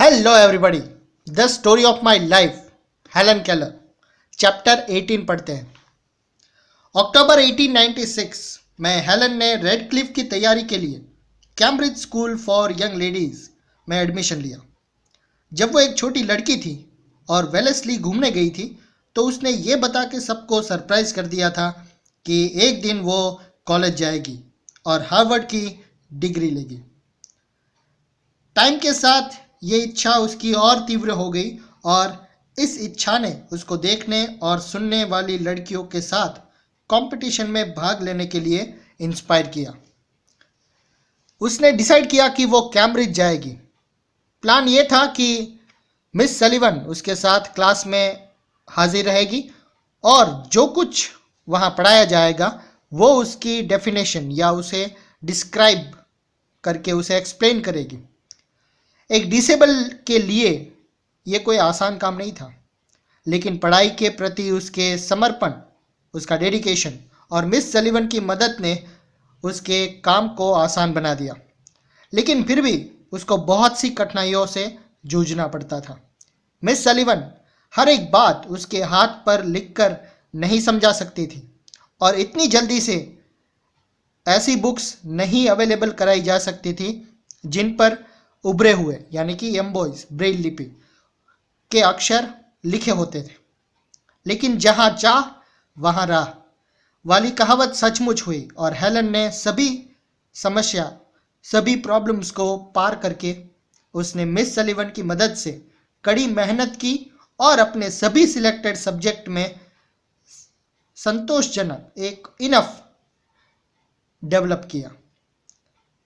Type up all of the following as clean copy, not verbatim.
Hello everybody, the story of my life, Helen Keller. Chapter 18 पढ़ते हैं। अक्टूबर 1896 में Helen ने रेडक्लिफ की तैयारी के लिए Cambridge school for young ladies में एडमिशन लिया। जब वो एक छोटी लड़की थी और वेलेस्ली घूमने गई थी तो उसने ये बता के सबको सरप्राइज कर दिया था कि एक दिन वो कॉलेज जाएगी और हार्वर्ड की डिग्री लेगी। टाइम के साथ ये इच्छा उसकी और तीव्र हो गई और इस इच्छा ने उसको देखने और सुनने वाली लड़कियों के साथ कंपटीशन में भाग लेने के लिए इंस्पायर किया। उसने डिसाइड किया कि वो कैम्ब्रिज जाएगी। प्लान ये था कि मिस सलीवन उसके साथ क्लास में हाजिर रहेगी और जो कुछ वहाँ पढ़ाया जाएगा वो उसकी डेफिनेशन या उसे डिस्क्राइब करके उसे एक्सप्लेन करेगी। एक डिसेबल के लिए ये कोई आसान काम नहीं था, लेकिन पढ़ाई के प्रति उसके समर्पण, उसका डेडिकेशन और मिस सलीवन की मदद ने उसके काम को आसान बना दिया। लेकिन फिर भी उसको बहुत सी कठिनाइयों से जूझना पड़ता था। मिस सलीवन हर एक बात उसके हाथ पर लिखकर नहीं समझा सकती थी और इतनी जल्दी से ऐसी बुक्स नहीं अवेलेबल कराई जा सकती थी जिन पर उभरे हुए यानी कि एम्बॉयज ब्रेल लिपि के अक्षर लिखे होते थे। लेकिन जहाँ चाह वहाँ राह वाली कहावत सचमुच हुई और हेलन ने सभी प्रॉब्लम्स को पार करके उसने मिस सलीवन की मदद से कड़ी मेहनत की और अपने सभी सिलेक्टेड सब्जेक्ट में संतोषजनक एक इनफ डेवलप किया।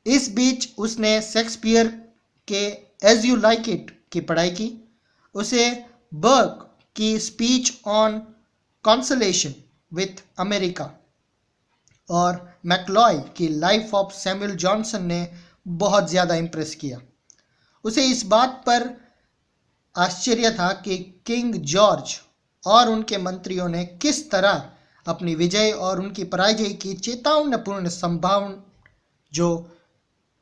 इस बीच उसने शेक्सपियर के एज यू लाइक इट की पढ़ाई की। उसे बर्क की speech on consolation with America और मैकलॉय की लाइफ ऑफ सैमुअल जॉनसन ने बहुत ज़्यादा इम्प्रेस किया। उसे इस बात पर आश्चर्य था कि किंग जॉर्ज और उनके मंत्रियों ने किस तरह अपनी विजय और उनकी पराजय की चेतावनीपूर्ण संभावना जो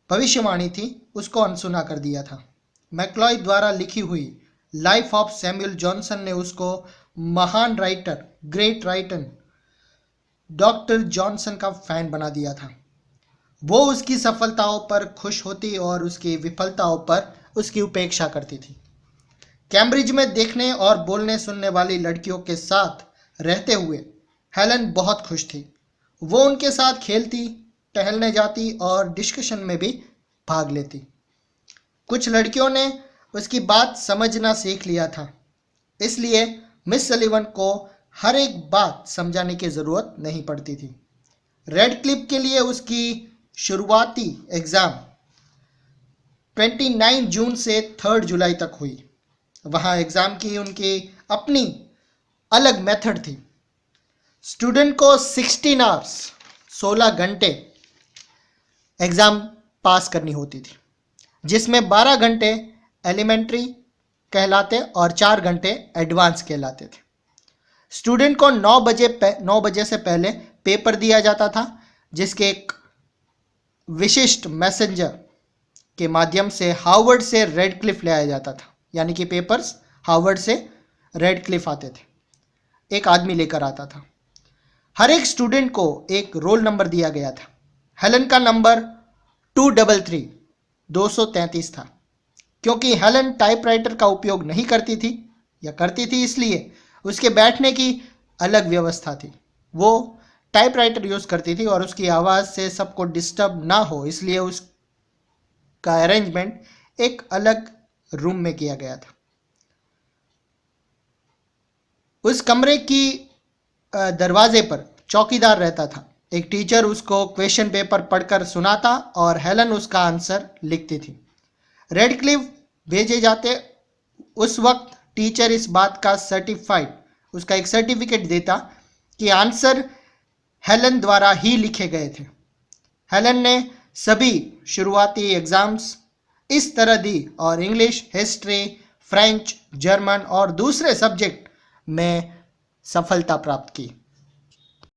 भविष्यवाणी थी उसको अनसुना कर दिया था। मैकलॉय द्वारा लिखी हुई लाइफ ऑफ सैमुअल जॉनसन ने उसको महान writer, great writer doctor Johnson का फैन बना दिया था। वो उसकी सफलताओं पर खुश होती और उसकी विफलताओं पर उसकी उपेक्षा करती थी। कैम्ब्रिज में देखने और बोलने सुनने वाली लड़कियों के साथ रहते हुए हेलन बहुत खुश थी। वो उनके साथ खेलती, टहलने जाती और डिस्कशन में भी भाग लेती। कुछ लड़कियों ने उसकी बात समझना सीख लिया था, इसलिए मिस सलीवन को हर एक बात समझाने की ज़रूरत नहीं पड़ती थी। रेडक्लिफ के लिए उसकी शुरुआती एग्ज़ाम 29 जून से 3 जुलाई तक हुई। वहाँ एग्ज़ाम की उनकी अपनी अलग मेथड थी। स्टूडेंट को 16 आवर्स 16 घंटे एग्ज़ाम पास करनी होती थी, जिसमें 12 घंटे एलिमेंट्री कहलाते और 4 घंटे एडवांस कहलाते थे। स्टूडेंट को 9 बजे से पहले पेपर दिया जाता था, जिसके एक विशिष्ट मैसेंजर के माध्यम से हार्वर्ड से रेडक्लिफ ले आया जाता था। यानी कि पेपर्स हार्वर्ड से रेडक्लिफ आते थे, एक आदमी लेकर आता था। हर एक स्टूडेंट को एक रोल नंबर दिया गया था। हेलन का नंबर 233 था। क्योंकि हेलन टाइपराइटर का उपयोग नहीं करती थी या करती थी, इसलिए उसके बैठने की अलग व्यवस्था थी। वो टाइपराइटर यूज़ करती थी और उसकी आवाज़ से सबको डिस्टर्ब ना हो, इसलिए उसका अरेंजमेंट एक अलग रूम में किया गया था। उस कमरे की दरवाजे पर चौकीदार रहता था। एक टीचर उसको क्वेश्चन पेपर पढ़कर सुनाता और हेलन उसका आंसर लिखती थी। रेडक्लिफ भेजे जाते उस वक्त टीचर इस बात का उसका एक सर्टिफिकेट देता कि आंसर हेलन द्वारा ही लिखे गए थे। हेलन ने सभी शुरुआती एग्जाम्स इस तरह दी और इंग्लिश, हिस्ट्री, फ्रेंच, जर्मन और दूसरे सब्जेक्ट में सफलता प्राप्त की।